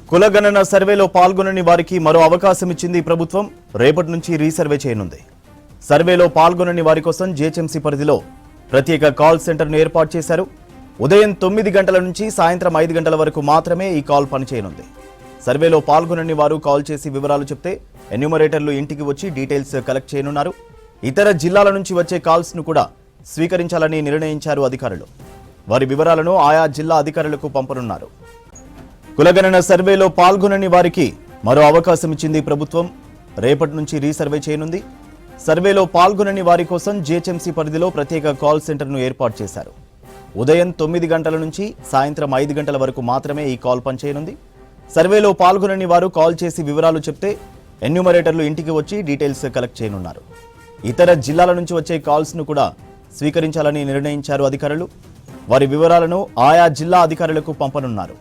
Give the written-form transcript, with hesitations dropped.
కులగణన సర్వేలో పాల్గొనని వారికి మరో అవకాశం ఇచ్చింది ప్రభుత్వం. రేపటి నుంచి రీసర్వే చేయనుంది. సర్వేలో పాల్గొనని వారి కోసం జీహెచ్ఎంసీ పరిధిలో ప్రత్యేక కాల్ సెంటర్ను ఏర్పాటు చేశారు. ఉదయం 9 గంటల నుంచి సాయంత్రం 5 గంటల వరకు మాత్రమే ఈ కాల్ పనిచేయనుంది. సర్వేలో పాల్గొనని వారు కాల్ చేసి వివరాలు చెప్తే ఎన్యూమరేటర్లు ఇంటికి వచ్చి డీటెయిల్స్ కలెక్ట్ చేయనున్నారు. ఇతర జిల్లాల నుంచి వచ్చే కాల్స్ ను కూడా స్వీకరించాలని నిర్ణయించారు అధికారులు. వారి వివరాలను ఆయా జిల్లా అధికారులకు పంపనున్నారు. కులగణన సర్వేలో పాల్గొనని వారికి మరో అవకాశం ఇచ్చింది ప్రభుత్వం. రేపటి నుంచి రీసర్వే చేయనుంది. సర్వేలో పాల్గొనని వారి కోసం జీహెచ్ఎంసీ పరిధిలో ప్రత్యేక కాల్ సెంటర్ను ఏర్పాటు చేశారు. ఉదయం 9 గంటల నుంచి సాయంత్రం 5 గంటల వరకు మాత్రమే ఈ కాల్ పనిచేయనుంది. సర్వేలో పాల్గొనని వారు కాల్ చేసి వివరాలు చెప్తే ఎన్యూమరేటర్లు ఇంటికి వచ్చి డీటెయిల్స్ కలెక్ట్ చేయనున్నారు. ఇతర జిల్లాల నుంచి వచ్చే కాల్స్ ను కూడా స్వీకరించాలని నిర్ణయించారు అధికారులు. వారి వివరాలను ఆయా జిల్లా అధికారులకు పంపనున్నారు.